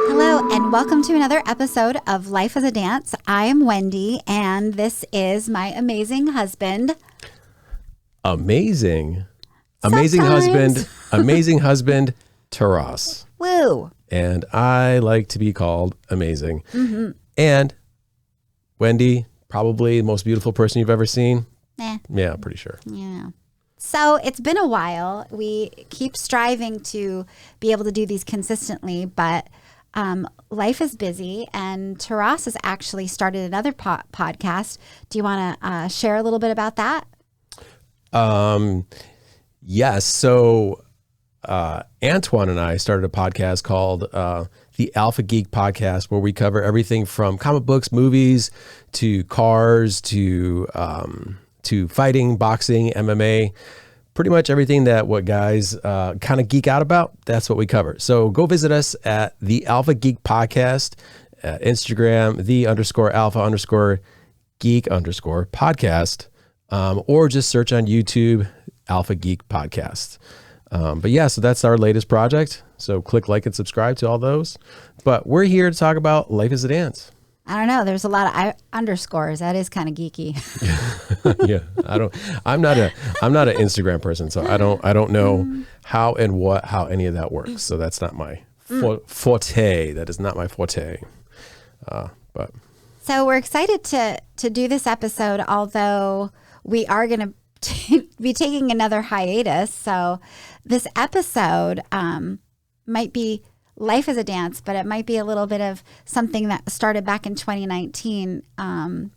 Hello, and welcome to another episode of Life as a Dance. I am Wendy, and this is my amazing husband. Amazing Sometimes. husband, Taras. Woo! And I like to be called amazing. Mm-hmm. And Wendy, probably the most beautiful person you've ever seen. Yeah, pretty sure. Yeah. So it's been a while. We keep striving to be able to do these consistently, but life is busy, and Taras has actually started another podcast. Do you want to share a little bit about that? Yes. So Antoine and I started a podcast called the Alpha Geek Podcast, where we cover everything from comic books, movies, to cars, to fighting, boxing, MMA. Pretty much everything that what guys kind of geek out about, that's what we cover. So go visit us at the Alpha Geek Podcast, Instagram, _alpha_geek_podcast, or just search on YouTube, Alpha Geek Podcast. But yeah, so that's our latest project. So click like and subscribe to all those. But we're here to talk about Life as a Dance. I don't know. There's a lot of underscores. That is kind of geeky. Yeah, I'm not an Instagram person, so I don't know how any of that works. So that's not my forte. That is not my forte. But so we're excited to do this episode, although we are going to be taking another hiatus. So this episode might be Life as a Dance, but it might be a little bit of something that started back in 2019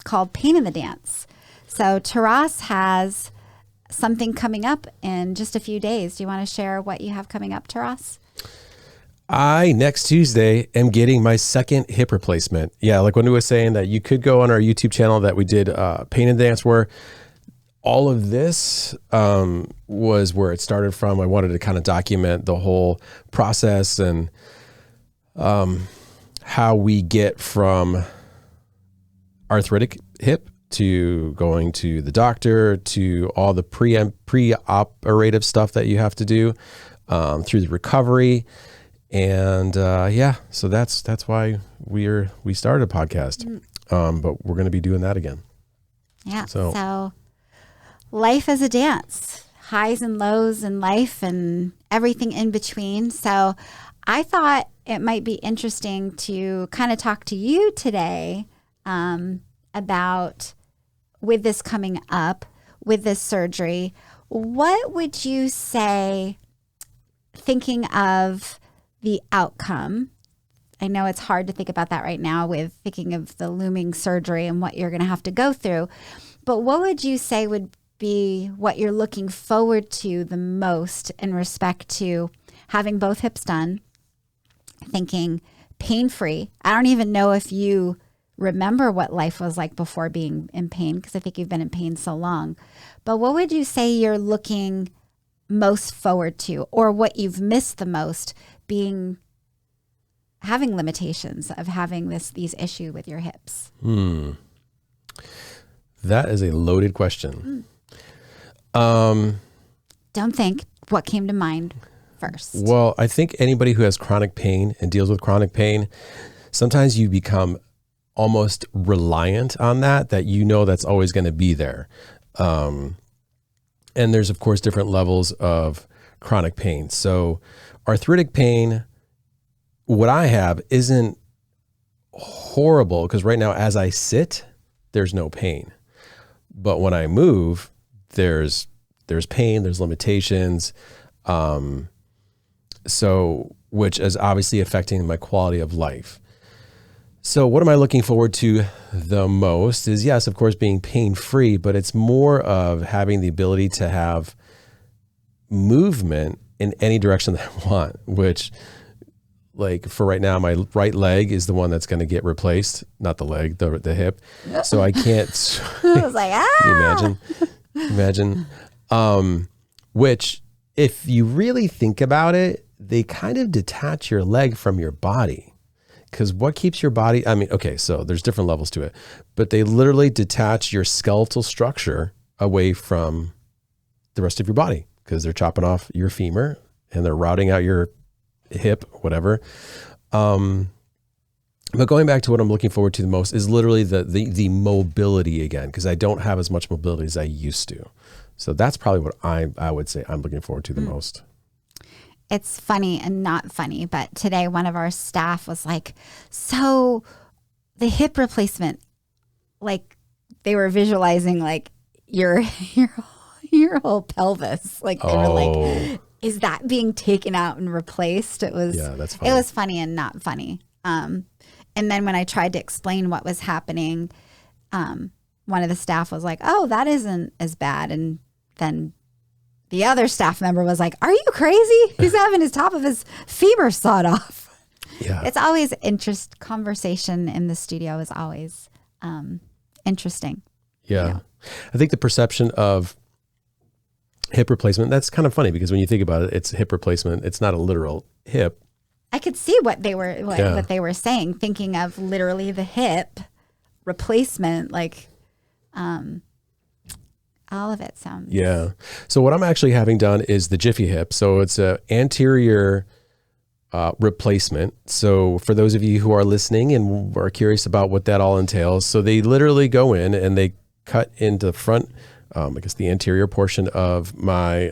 called Pain in the Dance. So Taras has something coming up in just a few days. Do you want to share what you have coming up, Taras? Next Tuesday am getting my second hip replacement. Yeah, like Wendy was saying, that you could go on our YouTube channel that we did Pain in the Dance, where all of this was where it started from. I wanted to kind of document the whole process and how we get from arthritic hip to going to the doctor to all the pre-operative stuff that you have to do through the recovery. And so that's why we started a podcast. But we're going to be doing that again. Yeah. So life as a dance, highs and lows in life and everything in between. So I thought it might be interesting to kind of talk to you today about, with this coming up, with this surgery, what would you say, thinking of the outcome? I know it's hard to think about that right now with thinking of the looming surgery and what you're going to have to go through. But what would you say would be what you're looking forward to the most in respect to having both hips done, thinking pain-free? I don't even know if you remember what life was like before being in pain, because I think you've been in pain so long. But what would you say you're looking most forward to, or what you've missed the most, having limitations of having these issue with your hips? That is a loaded question. Don't think. What came to mind first? Well, I think anybody who has chronic pain and deals with chronic pain, sometimes you become almost reliant on that you know that's always going to be there. And there's, of course, different levels of chronic pain. So arthritic pain, what I have isn't horrible, because right now as I sit, there's no pain. But when I move, there's pain, there's limitations. So which is obviously affecting my quality of life. So what am I looking forward to the most is, yes, of course, being pain-free, but it's more of having the ability to have movement in any direction that I want, which, like, for right now, my right leg is the one that's going to get replaced, not the leg, the hip. So I can't. I was like, Can you imagine? Which, if you really think about it, they kind of detach your leg from your body. Because what keeps your body, I mean, okay, so there's different levels to it, but they literally detach your skeletal structure away from the rest of your body, because they're chopping off your femur and they're routing out your hip, whatever. But going back to what I'm looking forward to the most is literally the mobility again, because I don't have as much mobility as I used to. So that's probably what I would say I'm looking forward to the most. It's funny and not funny, but today one of our staff was like, so the hip replacement, like they were visualizing like your whole pelvis. Like they were like, is that being taken out and replaced? That's funny. It was funny and not funny. And then when I tried to explain what was happening, one of the staff was like, oh, that isn't as bad. And then the other staff member was like, are you crazy? He's having his top of his femur sawed off. Yeah. It's always conversation in the studio is always interesting. Yeah. You know? I think the perception of hip replacement, that's kind of funny because when you think about it, it's hip replacement. It's not a literal hip. I could see what they were saying, thinking of literally the hip replacement, like all of it sounds. Yeah. So what I'm actually having done is the Jiffy hip. So it's an anterior replacement. So for those of you who are listening and are curious about what that all entails, so they literally go in and they cut into the front, I guess the anterior portion of my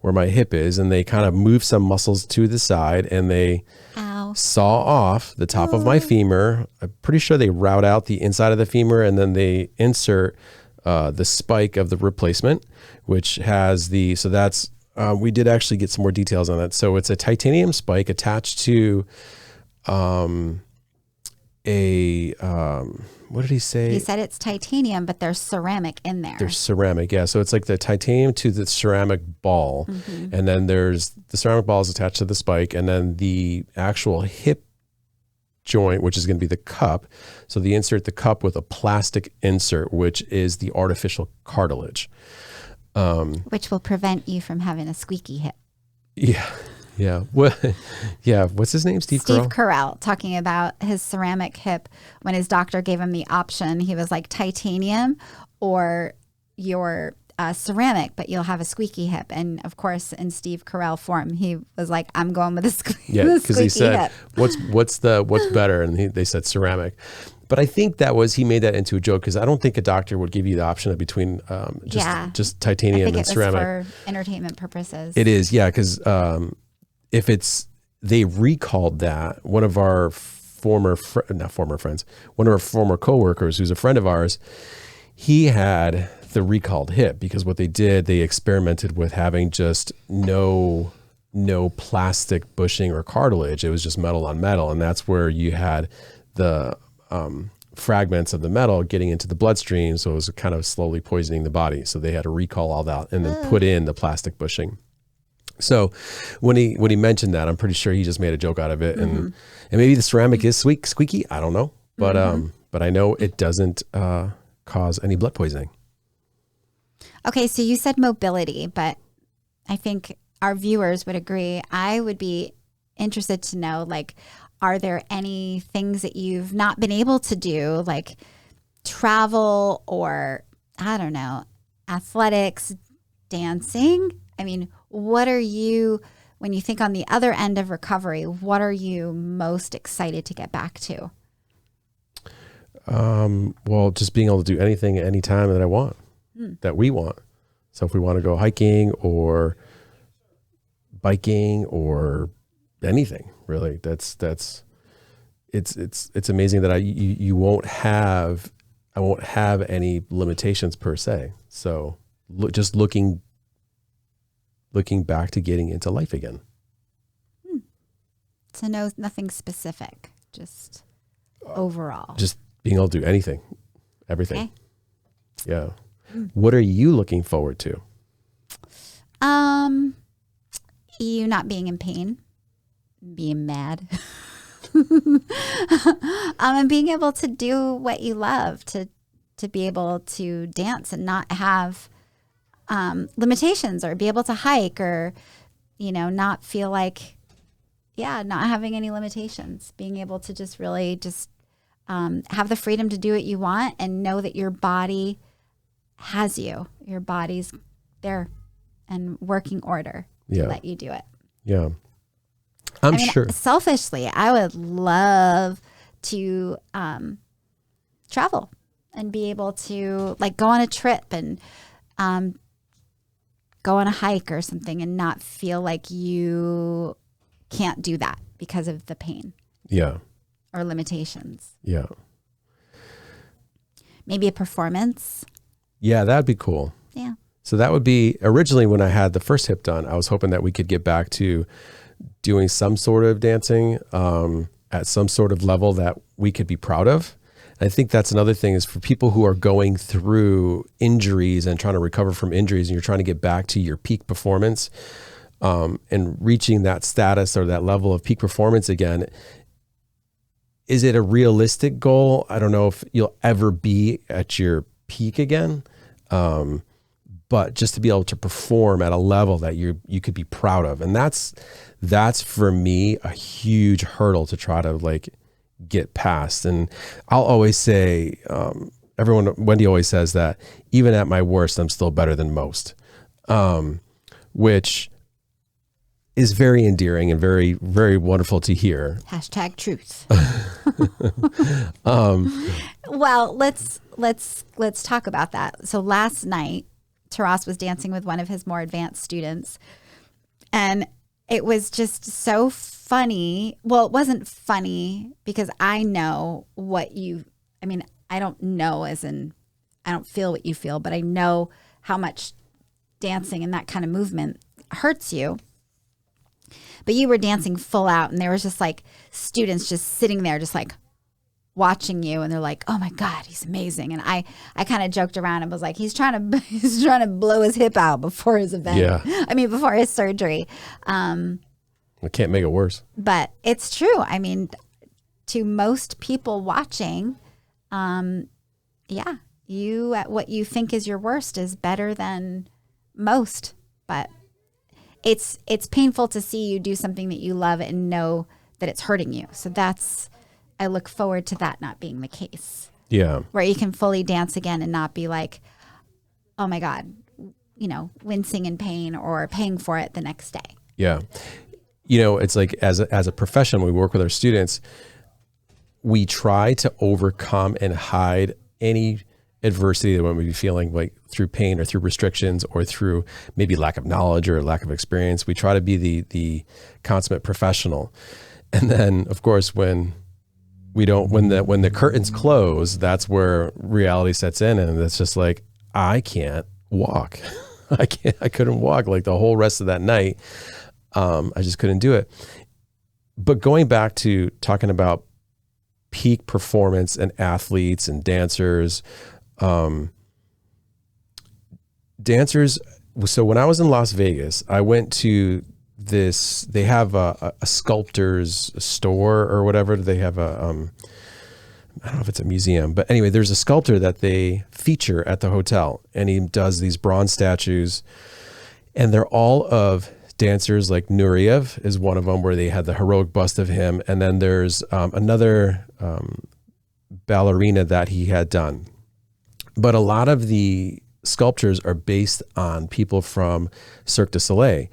where my hip is, and they kind of move some muscles to the side and they saw off the top of my femur. I'm pretty sure they route out the inside of the femur and then they insert the spike of the replacement, which has so that's, we did actually get some more details on that. So it's a titanium spike attached to what did he say? He said it's titanium, but there's ceramic in there. There's ceramic, yeah. So it's like the titanium to the ceramic ball. Mm-hmm. And then there's the ceramic ball is attached to the spike, and then the actual hip joint, which is going to be the cup. So they insert the cup with a plastic insert, which is the artificial cartilage. Which will prevent you from having a squeaky hip. Yeah. Yeah. Well, yeah. What's his name? Steve Carell, talking about his ceramic hip. When his doctor gave him the option, he was like titanium or your ceramic, but you'll have a squeaky hip. And of course, in Steve Carell form, he was like, I'm going with a squeaky hip. Yeah, because he said, what's better? And they said ceramic. But I think he made that into a joke because I don't think a doctor would give you the option of between just titanium and ceramic. I think it was for entertainment purposes. It is, yeah, because they recalled that. One of our former coworkers, who's a friend of ours, he had the recalled hip because what they did, they experimented with having just no plastic bushing or cartilage. It was just metal on metal, and that's where you had the fragments of the metal getting into the bloodstream, so it was kind of slowly poisoning the body. So they had to recall all that and then put in the plastic bushing. So when he mentioned that, I'm pretty sure he just made a joke out of it, and maybe the ceramic is squeaky. I don't know, but I know it doesn't cause any blood poisoning. Okay, so you said mobility, but I think our viewers would agree. I would be interested to know, like, are there any things that you've not been able to do, like travel or, I don't know, athletics, dancing? I mean, what are you, when you think on the other end of recovery, what are you most excited to get back to? Well, just being able to do anything at any time that I want, that we want. So if we want to go hiking or biking or anything, really, it's amazing that I won't have any limitations per se. So just looking back to getting into life again. So nothing specific, just overall. Just being able to do anything, everything. Okay. Yeah. What are you looking forward to? You not being in pain, being mad, and being able to do what you love, to be able to dance and not have limitations, or be able to hike, or, not feel like, not having any limitations, being able to just really have the freedom to do what you want and know that your body has you. Your body's there in working order to let you do it. Yeah. I'm sure. Selfishly, I would love to travel and be able to like go on a trip and go on a hike or something and not feel like you can't do that because of the pain. Yeah. Or limitations. Yeah. Maybe a performance. Yeah, that'd be cool. Yeah. So that would be, originally when I had the first hip done, I was hoping that we could get back to doing some sort of dancing at some sort of level that we could be proud of. And I think that's another thing is for people who are going through injuries and trying to recover from injuries and you're trying to get back to your peak performance and reaching that status or that level of peak performance again. Is it a realistic goal? I don't know if you'll ever be at your peak again. But just to be able to perform at a level that you could be proud of. And that's for me a huge hurdle to try to like get past. And I'll always say, Wendy always says that even at my worst, I'm still better than most, which is very endearing and very, very wonderful to hear. Hashtag truth. Well, let's talk about that. So last night, Taras was dancing with one of his more advanced students, and it was just so funny. Well, it wasn't funny because I know I don't know as in I don't feel what you feel, but I know how much dancing and that kind of movement hurts you. But you were dancing full out, and there was just like students just sitting there just like watching you, and they're like, "Oh my God, he's amazing." And I kind of joked around and was like, he's trying to blow his hip out before his event. Yeah. I mean, before his surgery. I can't make it worse. But it's true. I mean, to most people watching, you at what you think is your worst is better than most. But it's painful to see you do something that you love and know that it's hurting you. So I look forward to that not being the case. Yeah. Where you can fully dance again and not be like, oh my God, wincing in pain or paying for it the next day. Yeah. It's like as a profession, we work with our students, we try to overcome and hide any adversity that we may be feeling like through pain or through restrictions or through maybe lack of knowledge or lack of experience. We try to be the consummate professional. And then of course, when the curtains close, that's where reality sets in. And it's just like, I can't walk. I couldn't walk like the whole rest of that night. I just couldn't do it. But going back to talking about peak performance and athletes and dancers, so when I was in Las Vegas, I went to they have a sculptor's store or whatever. They have I don't know if it's a museum, but anyway, there's a sculptor that they feature at the hotel, and he does these bronze statues, and they're all of dancers. Like Nureyev is one of them, where they had the heroic bust of him. And then there's another ballerina that he had done. But a lot of the sculptures are based on people from Cirque du Soleil.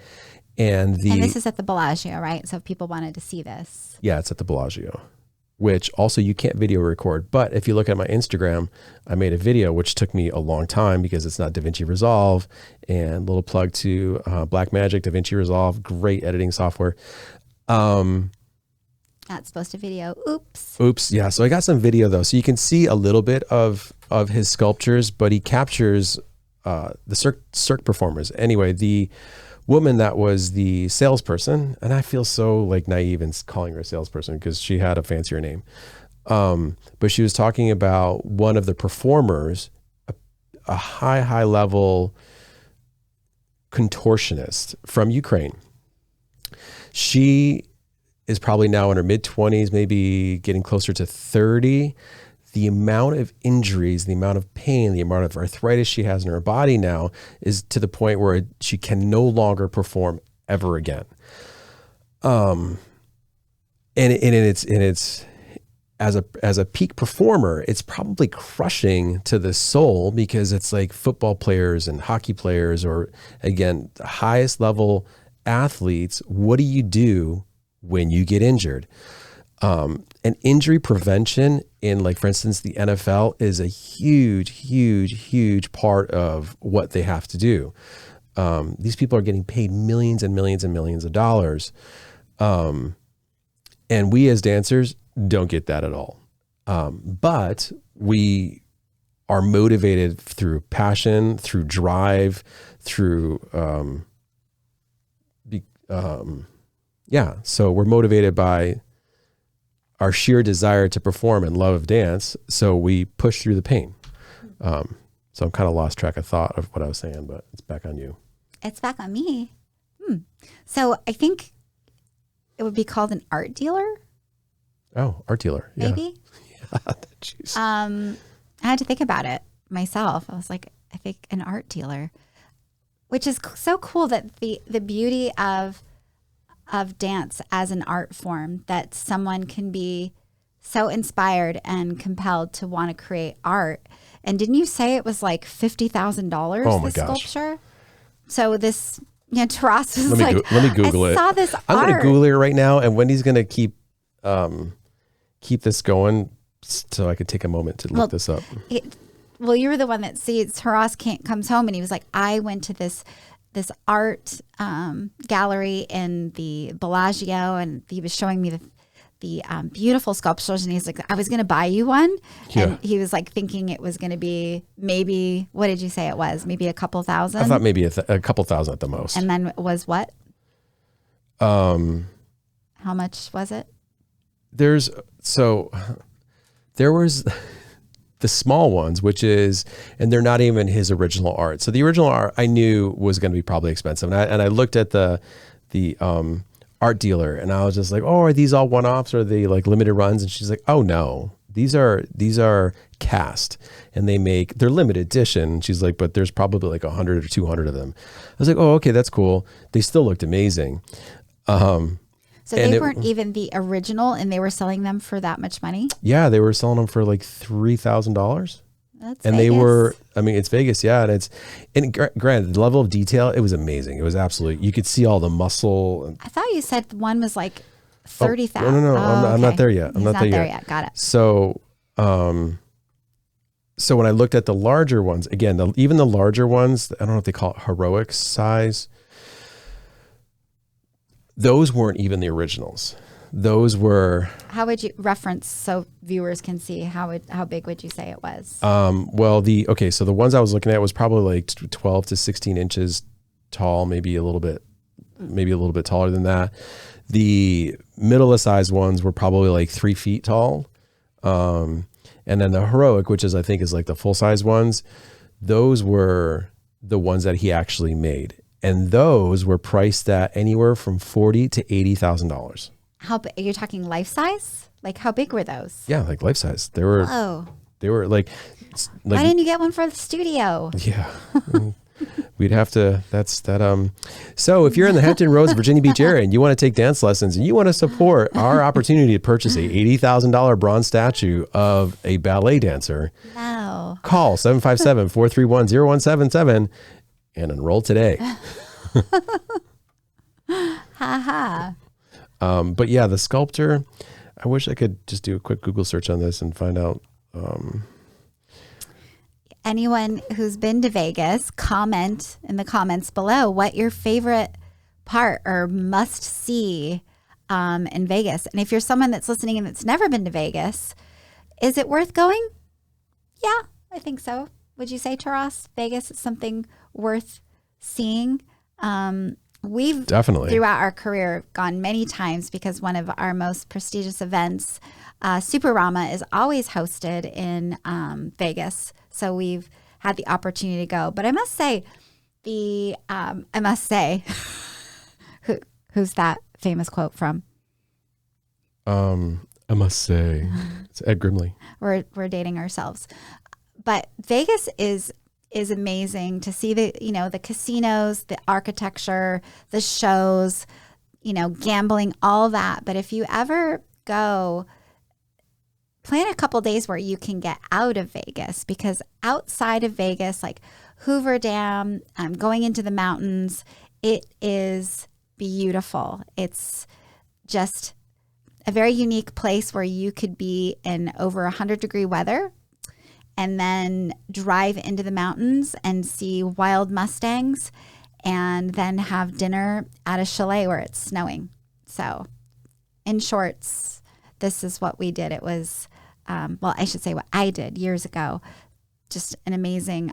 And this is at the Bellagio, right? So if people wanted to see this. Yeah, it's at the Bellagio, which also you can't video record. But if you look at my Instagram, I made a video, which took me a long time because it's not DaVinci Resolve. And little plug to Blackmagic, DaVinci Resolve, great editing software. Not supposed to video. Oops. Yeah. So I got some video though. So you can see a little bit of his sculptures, but he captures the Cirque performers. Anyway, the woman that was the salesperson, and I feel so like naive in calling her a salesperson because she had a fancier name. But she was talking about one of the performers, a high level contortionist from Ukraine. She is probably now in her mid-20s, maybe getting closer to 30. The amount of injuries, the amount of pain, the amount of arthritis she has in her body now is to the point where she can no longer perform ever again. And it's as a peak performer, it's probably crushing to the soul, because it's like football players and hockey players, or again, the highest level athletes. What do you do when you get injured? And injury prevention in, like, for instance, the NFL is a huge part of what they have to do. These people are getting paid millions and millions and millions of dollars. And we as dancers don't get that at all. But we are motivated through passion, through drive, through, so we're motivated by our sheer desire to perform and love of dance. So we push through the pain. So I'm kind of lost track of thought of what I was saying, but it's back on you. It's back on me. So I think it would be called an art dealer. Oh, art dealer. Yeah. Maybe. Yeah, jeez. I had to think about it myself. I was like, I think an art dealer, which is so cool, that the beauty of dance as an art form, that someone can be so inspired and compelled to want to create art. And didn't you say it was like $50,000? Oh my this gosh. Sculpture? So this, Taras was let me Google it. I saw this I'm art. going to Google it right now, and Wendy's going to keep this going so I could take a moment to look this up. Well, you were the one that Taras comes home, and he was like, I went to this art gallery in the Bellagio, and he was showing me the beautiful sculptures, and he's like, I was going to buy you one. Yeah. And he was like thinking it was going to be maybe, what did you say it was? Maybe a couple thousand? I thought maybe a couple thousand at the most. And then it was what? How much was it? There was the small ones, and they're not even his original art. So the original art I knew was going to be probably expensive. And I looked at the art dealer, and I was just like, oh, are these all one-offs? Or are they like limited runs? And she's like, oh no, these are cast, and they're limited edition. And she's like, but there's probably like 100 or 200 of them. I was like, oh, okay, that's cool. They still looked amazing. So they weren't even the original, and they were selling them for that much money? Yeah, they were selling them for like $3,000. That's and Vegas. They were, it's Vegas, yeah. And granted, the level of detail, it was amazing. It was absolutely, you could see all the muscle. I thought you said one was like 30,000. No, I'm not there yet. I'm not there yet. Got it. So, so when I looked at the larger ones, again, even the larger ones, I don't know if they call it heroic size. Those weren't even the originals. Those were. How would you reference so viewers can see how big would you say it was? So the ones I was looking at was probably like 12 to 16 inches tall, maybe a little bit taller than that. The middle sized ones were probably like 3 feet tall. And then the heroic, which I think is like the full size ones, those were the ones that he actually made. And those were priced at anywhere from $40,000 to $80,000. How big? Are you talking life size? Like how big were those? Yeah, like life size. They were like. Why didn't you get one for the studio? Yeah, we'd have to. So if you're in the Hampton Roads, Virginia Beach area, and you want to take dance lessons, and you want to support our opportunity to purchase a $80,000 bronze statue of a ballet dancer, call 757-431-0177 and enroll today. Ha. But yeah, the sculptor, I wish I could just do a quick Google search on this and find out. Anyone who's been to Vegas, comment in the comments below what your favorite part or must see in Vegas. And if you're someone that's listening and that's never been to Vegas, is it worth going? Yeah, I think so. Would you say, Taras, Vegas is something worth seeing? We've definitely throughout our career gone many times because one of our most prestigious events, Superama, is always hosted in Vegas. So we've had the opportunity to go. But I must say, who's that famous quote from? I must say, it's Ed Grimley. We're dating ourselves. But Vegas is amazing to see the casinos, the architecture, the shows, gambling, all that. But if you ever go plan a couple days where you can get out of Vegas, because outside of Vegas, like Hoover Dam, going into the mountains, it is beautiful. It's just a very unique place where you could be in over 100-degree weather and then drive into the mountains and see wild Mustangs and then have dinner at a chalet where it's snowing. So in shorts, this is what we did. It was, well, I should say what I did years ago. Just an amazing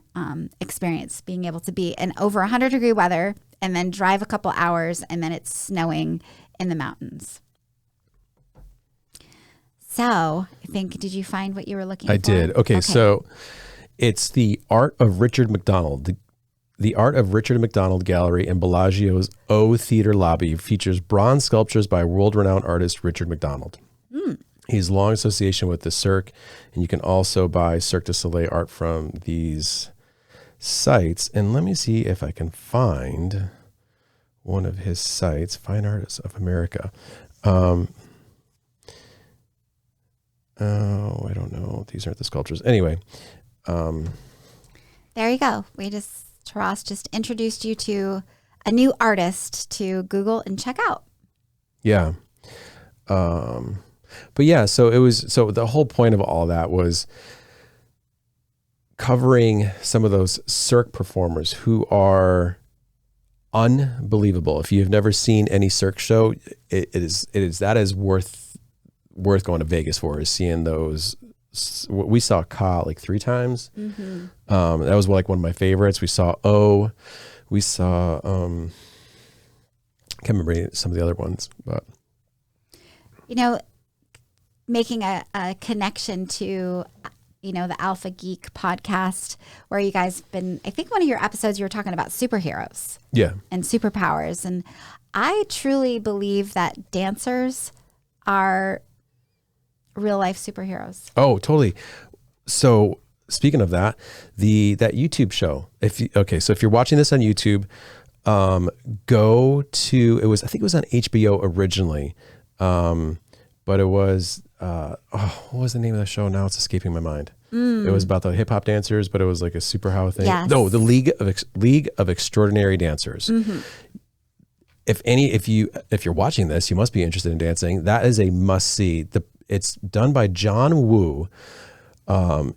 experience being able to be in over 100-degree weather and then drive a couple hours and then it's snowing in the mountains. So I think, did you find what you were looking for? I did. Okay, so it's the Art of Richard McDonald. The Art of Richard McDonald Gallery in Bellagio's O Theater lobby features bronze sculptures by world-renowned artist Richard McDonald. He's long association with the Cirque, and you can also buy Cirque du Soleil art from these sites. And let me see if I can find one of his sites, Fine Artists of America. Oh, I don't know. These aren't the sculptures. Anyway. There you go. Ross just introduced you to a new artist to Google and check out. Yeah. But yeah, so the whole point of all that was covering some of those Cirque performers who are unbelievable. If you've never seen any Cirque show, it is worth going to Vegas for, is seeing those. We saw Ka like 3 times. Mm-hmm. That was like one of my favorites. We saw we saw I can't remember some of the other ones, but making a connection to the Alpha Geek podcast, where you guys been, I think one of your episodes you were talking about superheroes, and superpowers, and I truly believe that dancers are real life superheroes. Oh, totally. So speaking of that, that YouTube show, if you're watching this on YouTube, go to, I think it was on HBO originally. But it was, what was the name of the show? Now it's escaping my mind. It was about the hip hop dancers, but it was like a superpower thing. Yes. No, the League of Extraordinary Dancers. Mm-hmm. If you're watching this, you must be interested in dancing. That is a must see. It's done by John Woo,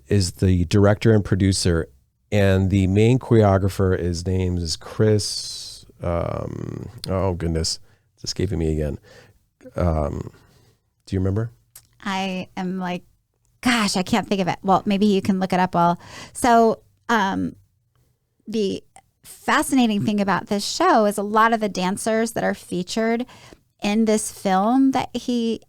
is the director and producer, and the main choreographer, his name is Chris. Oh goodness, it's escaping me again. Do you remember? I am like, gosh, I can't think of it. Well, maybe you can look it up. So the fascinating thing about this show is a lot of the dancers that are featured in this film that he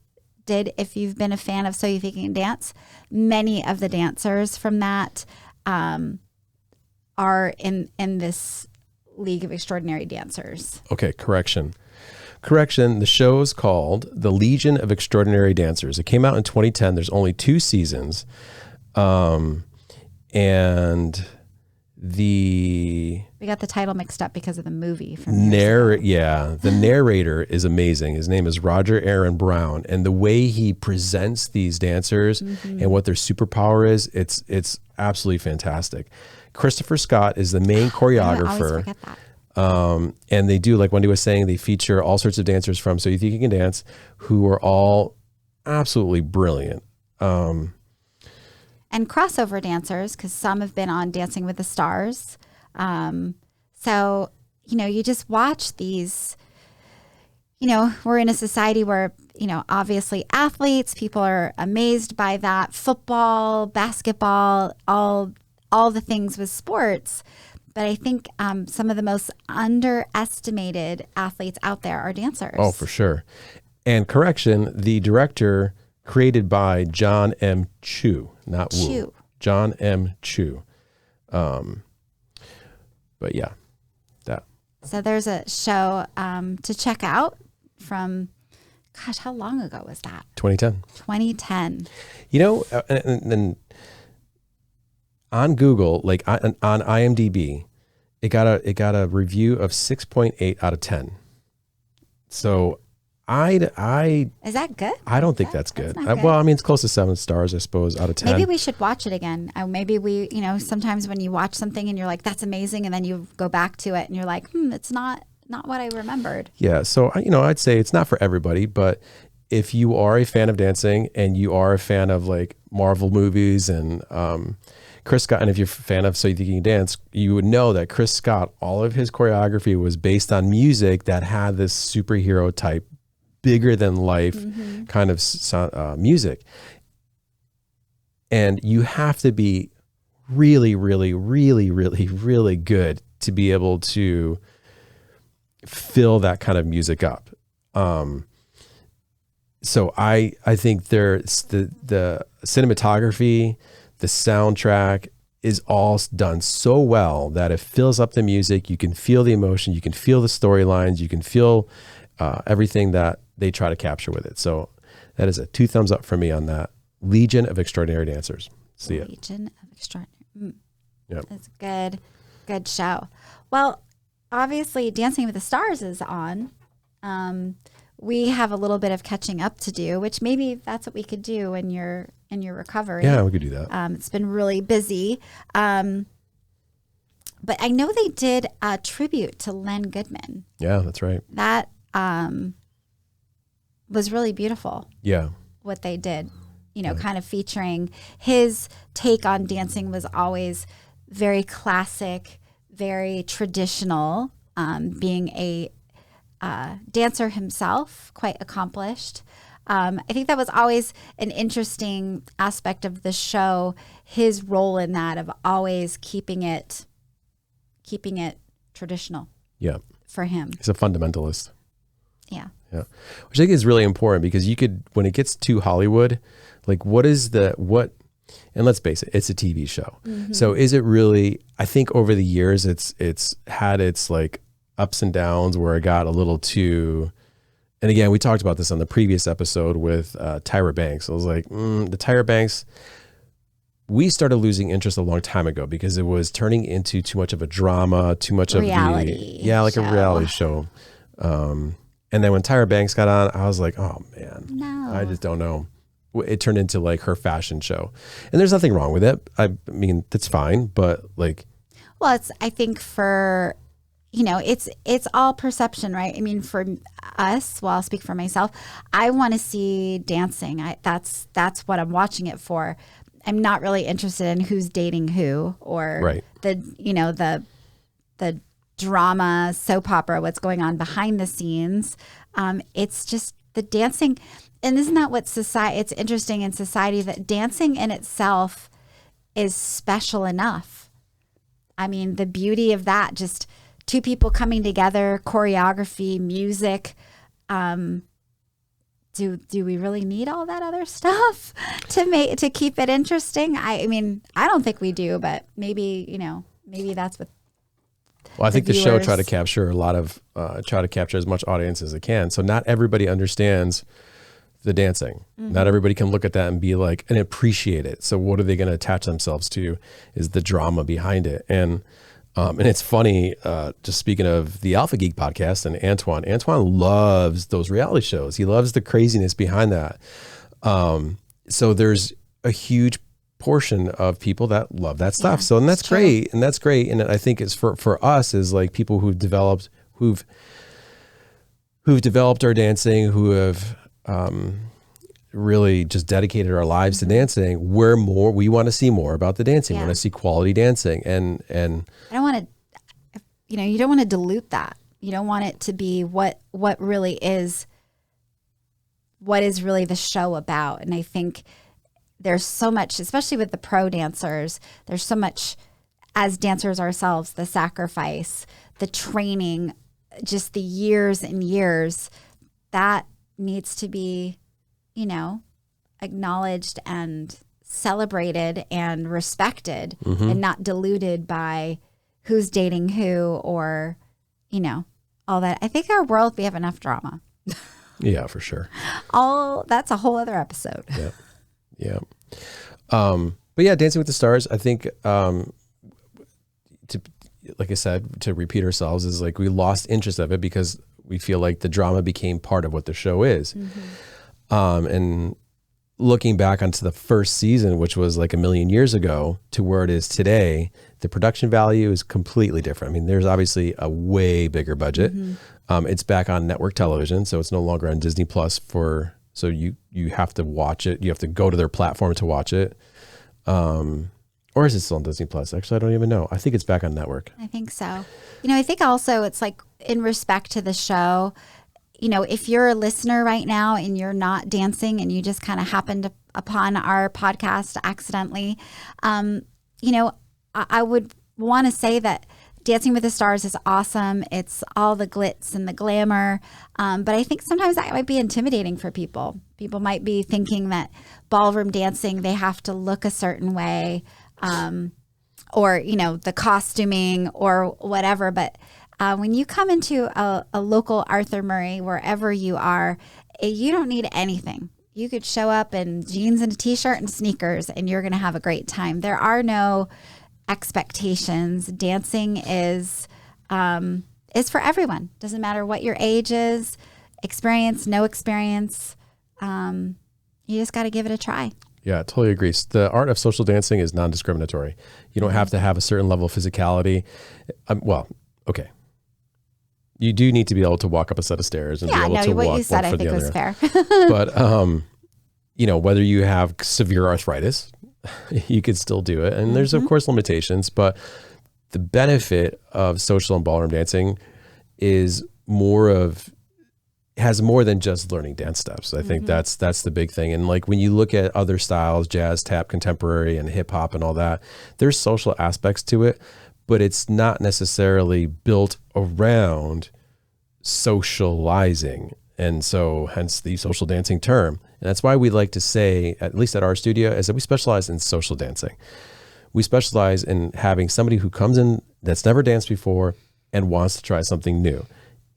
did, if you've been a fan of So You Think You Can Dance, many of the dancers from that are in this League of Extraordinary Dancers. Okay, correction. The show is called The Legion of Extraordinary Dancers. It came out in 2010. There's only 2 seasons. And we got the title mixed up because of the movie. The narrator is amazing. His name is Roger Aaron Brown. And the way he presents these dancers and what their superpower is, it's absolutely fantastic. Christopher Scott is the main choreographer. I always forget that. And they do, like Wendy was saying, they feature all sorts of dancers from So You Think You Can Dance, who are all absolutely brilliant. And crossover dancers, because some have been on Dancing with the Stars. So, you just watch these, we're in a society where, obviously athletes, people are amazed by that, football, basketball, all the things with sports. But I think some of the most underestimated athletes out there are dancers. Oh, for sure. And correction, the director created by John M. Chu, not Woo. John M. Chu. But yeah, that. So there's a show to check out from, gosh, how long ago was that? 2010. 2010. And on Google, like on IMDb, it got a review of 6.8 out of 10. So Is that good? I don't think that's good. That's not good. Well, I mean, it's close to 7 stars, I suppose, out of 10. Maybe we should watch it again. Maybe we, sometimes when you watch something and you're like, that's amazing. And then you go back to it and you're like, it's not what I remembered. Yeah. So, I'd say it's not for everybody, but if you are a fan of dancing and you are a fan of like Marvel movies and Chris Scott, and if you're a fan of So You Think You Can Dance, you would know that Chris Scott, all of his choreography was based on music that had this superhero type, bigger than life kind of music. And you have to be really, really, really, really, really good to be able to fill that kind of music up. So I think there's the cinematography, the soundtrack is all done so well that it fills up the music. You can feel the emotion, you can feel the storylines, you can feel everything that they try to capture with it. So that is a 2 thumbs up for me on that. Legion of Extraordinary Dancers. See it. Legion of Extraordinary. Yep. That's a good show. Well, obviously Dancing with the Stars is on. We have a little bit of catching up to do, which maybe that's what we could do in your recovery. Yeah, we could do that. It's been really busy. But I know they did a tribute to Len Goodman. Yeah, that's right. That was really beautiful. Yeah. What they did, kind of featuring his take on dancing was always very classic, very traditional, being a dancer himself, quite accomplished. I think that was always an interesting aspect of the show, his role in that of always keeping it traditional. Yeah. For him. He's a fundamentalist. Yeah. Yeah. Which I think is really important because you could, when it gets to Hollywood, like and let's face it, it's a TV show. Mm-hmm. So is it really, I think over the years, it's had its like ups and downs where it got a little too, and again, we talked about this on the previous episode with Tyra Banks. I was like, the Tyra Banks, we started losing interest a long time ago because it was turning into too much of a drama, too much reality of a reality show. And then when Tyra Banks got on, I was like, oh man, no. I just don't know. It turned into like her fashion show, and there's nothing wrong with it. I mean, that's fine, but like, well, I think for, it's all perception, right? I mean, for us, well, I'll speak for myself. I want to see dancing. That's what I'm watching it for. I'm not really interested in who's dating who or the drama, soap opera, what's going on behind the scenes. It's just the dancing. And isn't that what it's interesting in society that dancing in itself is special enough. I mean, the beauty of that, just two people coming together, choreography, music. Do we really need all that other stuff to keep it interesting? I mean, I don't think we do, but maybe that's what. Well, I think the show tried to capture try to capture as much audience as it can. So not everybody understands the dancing. Mm-hmm. Not everybody can look at that and be like, and appreciate it. So what are they going to attach themselves to is the drama behind it. And it's funny, just speaking of the Alpha Geek podcast and Antoine loves those reality shows. He loves the craziness behind that. So there's a huge portion of people that love that stuff. Yeah, so, and that's great. And that's great. And I think it's for us is like people who've developed our dancing, who have, really just dedicated our lives to dancing. We want to see more about the dancing. We want to see quality dancing. And I don't want to, you don't want to dilute that. You don't want it to be what really is, what is really the show about. And I think there's so much, especially with the pro dancers, there's so much as dancers ourselves, the sacrifice, the training, just the years and years that needs to be, acknowledged and celebrated and respected, and not diluted by who's dating who or, all that. I think our world, we have enough drama. Yeah, for sure. That's a whole other episode. Yeah. Yeah. But yeah, Dancing with the Stars, I think, like I said, to repeat ourselves, is like we lost interest of it because We feel like the drama became part of what the show is. And looking back onto the first season, which was like a million years ago, to where it is today, the production value is completely different. I mean, there's obviously a way bigger budget. It's back on network television, so it's no longer on Disney Plus so you have to watch it. You have to go to their platform to watch it. Or is it still on Disney Plus? Actually, I don't even know. I think it's back on network. I think so. I think also it's like in respect to the show, if you're a listener right now and you're not dancing and you just kind of happened upon our podcast accidentally, I would want to say that Dancing with the Stars is awesome. It's all the glitz and the glamour. But I think sometimes that might be intimidating for people. People might be thinking that ballroom dancing, they have to look a certain way, or, the costuming or whatever. But when you come into a local Arthur Murray, wherever you are, you don't need anything. You could show up in jeans and a t-shirt and sneakers and you're going to have a great time. There are no expectations. Dancing is for everyone. Doesn't matter what your age is, experience, no experience. You just got to give it a try. Yeah, I totally agree. The art of social dancing is non-discriminatory. You don't have to have a certain level of physicality. Okay. You do need to be able to walk up a set of stairs and be able to what walk you said, one I for think the was other. fair. But whether you have severe arthritis, you could still do it. And there's of course limitations, but the benefit of social and ballroom dancing is has more than just learning dance steps. I think that's the big thing. And like when you look at other styles, jazz, tap, contemporary, and hip hop and all that, there's social aspects to it, but it's not necessarily built around socializing. And so hence the social dancing term. And that's why we like to say, at least at our studio, is that we specialize in social dancing. We specialize in having somebody who comes in that's never danced before and wants to try something new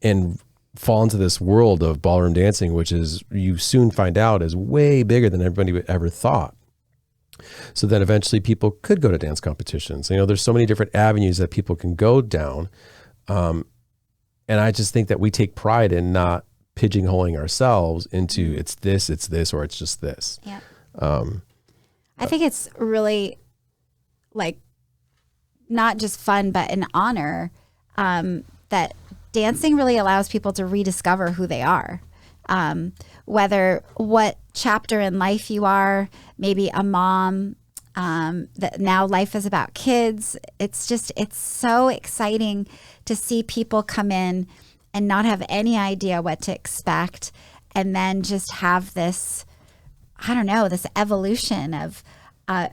and fall into this world of ballroom dancing, which is, you soon find out, is way bigger than everybody ever thought. So that eventually people could go to dance competitions. There's so many different avenues that people can go down. And I just think that we take pride in not pigeonholing ourselves into it's this, or it's just this. Yeah. I think it's really like not just fun, but an honor that dancing really allows people to rediscover who they are. Whether what chapter in life you are, maybe a mom, that now life is about kids. It's so exciting to see people come in and not have any idea what to expect. And then just have this, this evolution of,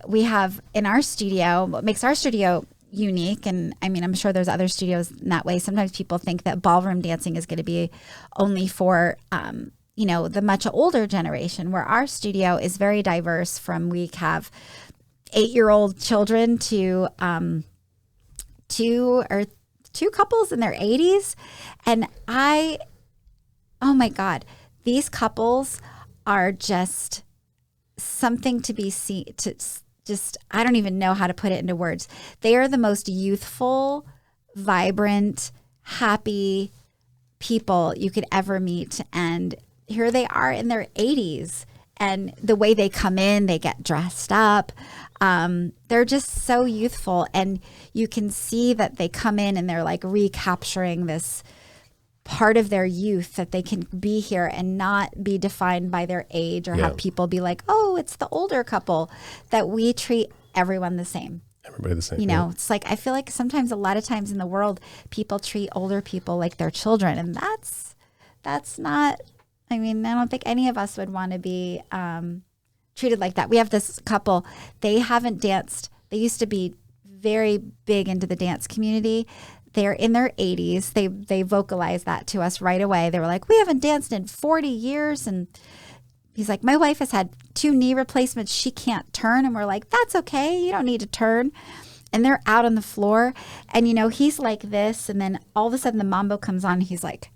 we have in our studio, what makes our studio unique. And I mean, I'm sure there's other studios in that way. Sometimes people think that ballroom dancing is going to be only for, the much older generation, where our studio is very diverse. We have 8-year-old children to two couples in their 80s. And oh my God, these couples are just something to be seen, I don't even know how to put it into words. They are the most youthful, vibrant, happy people you could ever meet. And here they are in their 80s. And the way they come in, they get dressed up. They're just so youthful. And you can see that they come in and they're like recapturing this part of their youth, that they can be here and not be defined by their age or have people be like, oh, it's the older couple. That we treat everyone the same. Everybody the same. It's like, I feel like sometimes, a lot of times in the world, people treat older people like their children. And that's not, I don't think any of us would want to be treated like that. We have this couple, they haven't danced. They used to be very big into the dance community. They're in their 80s. They vocalized that to us right away. They were like, we haven't danced in 40 years. And he's like, my wife has had 2 knee replacements. She can't turn. And we're like, that's okay. You don't need to turn. And they're out on the floor. And, he's like this. And then all of a sudden the mambo comes on. And he's like,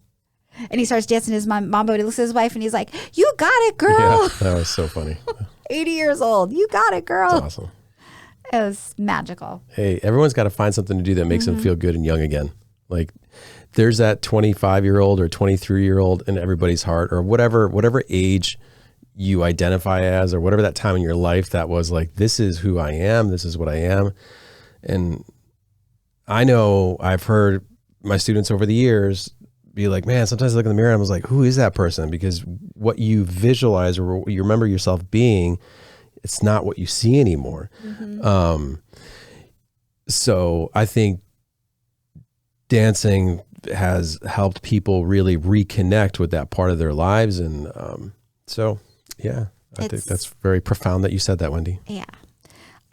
and he starts dancing his mambo. And he looks at his wife and he's like, you got it, girl. Yeah, that was so funny. 80 years old. You got it, girl. That's awesome. It was magical. Hey, everyone's got to find something to do that makes them feel good and young again. Like there's that 25-year-old or 23-year-old in everybody's heart, or whatever age you identify as, or whatever that time in your life that was like, this is who I am. This is what I am. And I know I've heard my students over the years be like, man, sometimes I look in the mirror and I was like, who is that person? Because what you visualize or what you remember yourself being, it's not what you see anymore. So I think dancing has helped people really reconnect with that part of their lives. And so, yeah, I think that's very profound that you said that, Wendy. Yeah.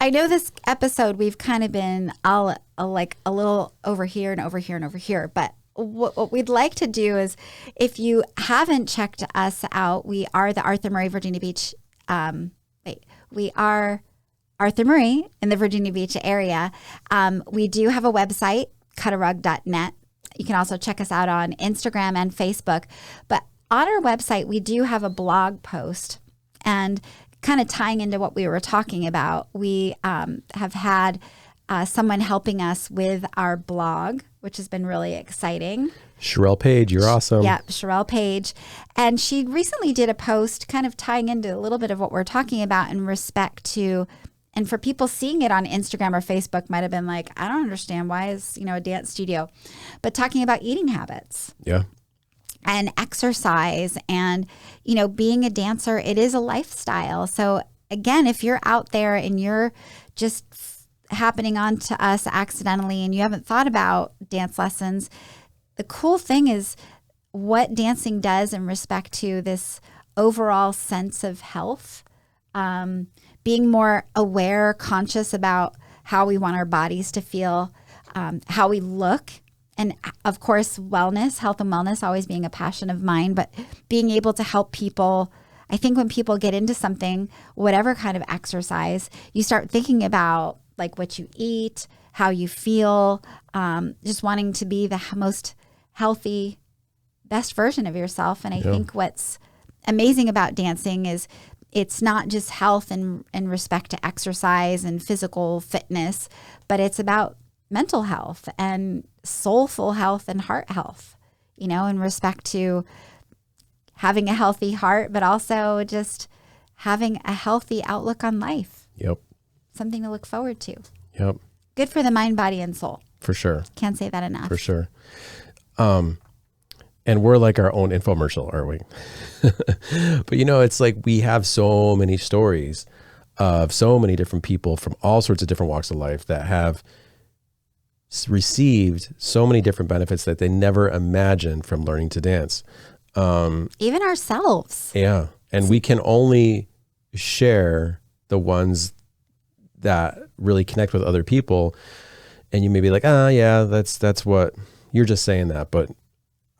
I know this episode, we've kind of been all like a little over here and over here and over here, but what we'd like to do is, if you haven't checked us out, we are the Arthur Murray Virginia Beach. We are Arthur Murray in the Virginia Beach area. We do have a website, cutarug.net. You can also check us out on Instagram and Facebook. But on our website, we do have a blog post, and kind of tying into what we were talking about, we have had someone helping us with our blog, which has been really exciting. Sherelle Page, you're awesome. Yeah, Sherelle Page. And she recently did a post kind of tying into a little bit of what we're talking about in respect to, and for people seeing it on Instagram or Facebook might have been like, I don't understand, why is, a dance studio? But talking about eating habits. Yeah. And exercise and, being a dancer, it is a lifestyle. So again, if you're out there and you're just happening on to us accidentally and you haven't thought about dance lessons, the cool thing is what dancing does in respect to this overall sense of health, being more aware, conscious about how we want our bodies to feel, how we look. And of course, wellness, health and wellness, always being a passion of mine, but being able to help people. I think when people get into something, whatever kind of exercise, you start thinking about like what you eat, how you feel, just wanting to be the most healthy, best version of yourself. And I think what's amazing about dancing is it's not just health in respect to exercise and physical fitness, but it's about mental health and soulful health and heart health, in respect to having a healthy heart, but also just having a healthy outlook on life. Yep. Something to look forward to. Yep. Good for the mind, body, and soul. For sure. Can't say that enough. For sure. And we're like our own infomercial, aren't we? But it's like we have so many stories of so many different people from all sorts of different walks of life that have received so many different benefits that they never imagined from learning to dance. Even ourselves. Yeah. And we can only share the ones that really connect with other people. And you may be like, yeah, that's what you're just saying that. But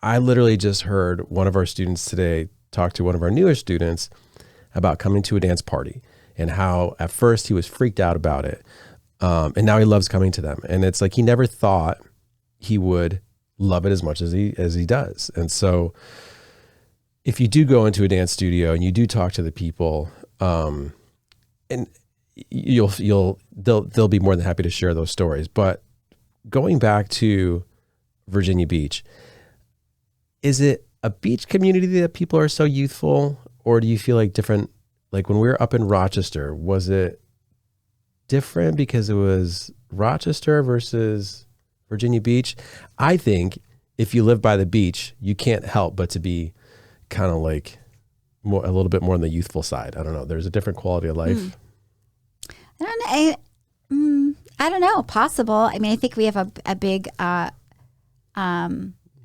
I literally just heard one of our students today talk to one of our newest students about coming to a dance party and how at first he was freaked out about it. And now he loves coming to them. And it's like, he never thought he would love it as much as he does. And so if you do go into a dance studio and you do talk to the people, and they'll be more than happy to share those stories. But going back to Virginia Beach, is it a beach community that people are so youthful, or do you feel like different? Like when we were up in Rochester, was it different because it was Rochester versus Virginia Beach? I think if you live by the beach, you can't help but to be kind of like a little bit more on the youthful side. I don't know. There's a different quality of life. I don't know. Possible. I mean, I think we have a big, Well,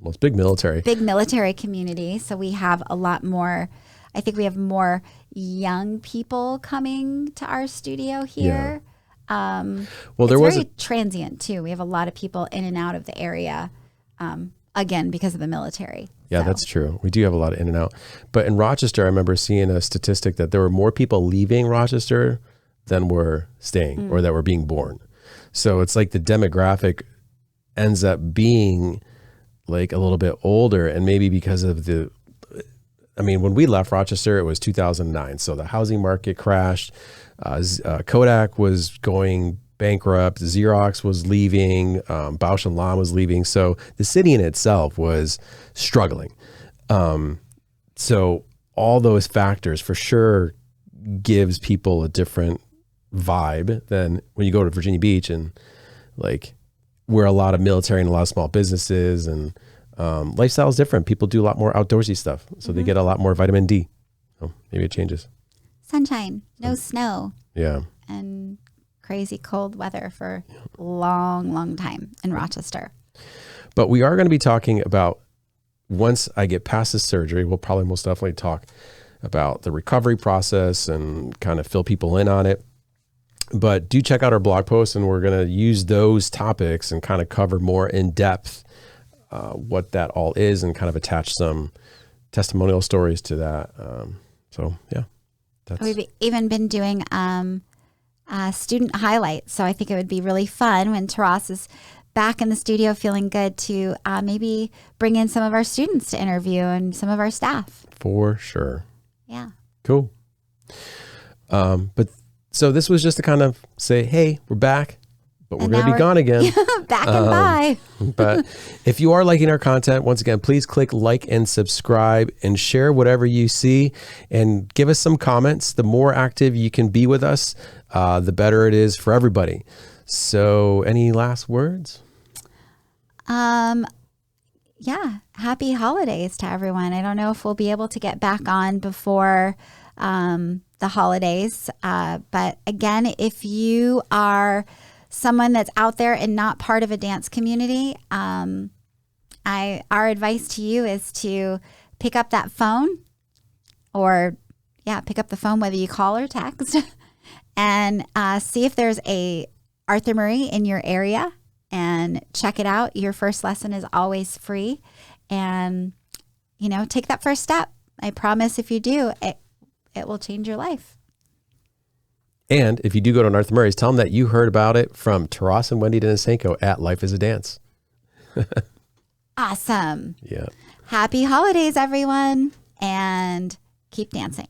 it's big military community. So we have a lot more. I think we have more young people coming to our studio here. Well, it's very transient too. We have a lot of people in and out of the area, again, because of the military. Yeah, that's true. We do have a lot of in and out. But in Rochester, I remember seeing a statistic that there were more people leaving Rochester than were staying or that were being born. So it's like the demographic ends up being like a little bit older, and maybe because of when we left Rochester, it was 2009. So the housing market crashed. Kodak was going bankrupt. Xerox was leaving. Bausch and Lomb was leaving. So the city in itself was struggling. So all those factors for sure gives people a different vibe than when you go to Virginia Beach and like where a lot of military and a lot of small businesses and lifestyle is different. People do a lot more outdoorsy stuff. So they get a lot more vitamin D. So maybe it changes. Sunshine, no snow. Yeah. And crazy cold weather for a long time in Rochester. But we are going to be talking about, once I get past this surgery, we'll probably most definitely talk about the recovery process and kind of fill people in on it. But do check out our blog post, and we're going to use those topics and kind of cover more in depth what that all is and kind of attach some testimonial stories to that. So yeah. We've even been doing student highlights. So I think it would be really fun when Taras is back in the studio feeling good to maybe bring in some of our students to interview and some of our staff. For sure. Yeah. Cool. But so this was just to kind of say, hey, we're back, but we're going to be gone again. Back and bye. But if you are liking our content, once again, please click like and subscribe and share whatever you see and give us some comments. The more active you can be with us, the better it is for everybody. So any last words? Yeah. Happy holidays to everyone. I don't know if we'll be able to get back on before the holidays. But again, if you are someone that's out there and not part of a dance community, our advice to you is to pick up that phone pick up the phone, whether you call or text, and see if there's a Arthur Murray in your area and check it out. Your first lesson is always free, and, take that first step. I promise if you do, it will change your life. And if you do go to Arthur Murray's, tell them that you heard about it from Taras and Wendy Denisenko at Life is a Dance. Awesome. Yeah. Happy holidays, everyone, and keep dancing.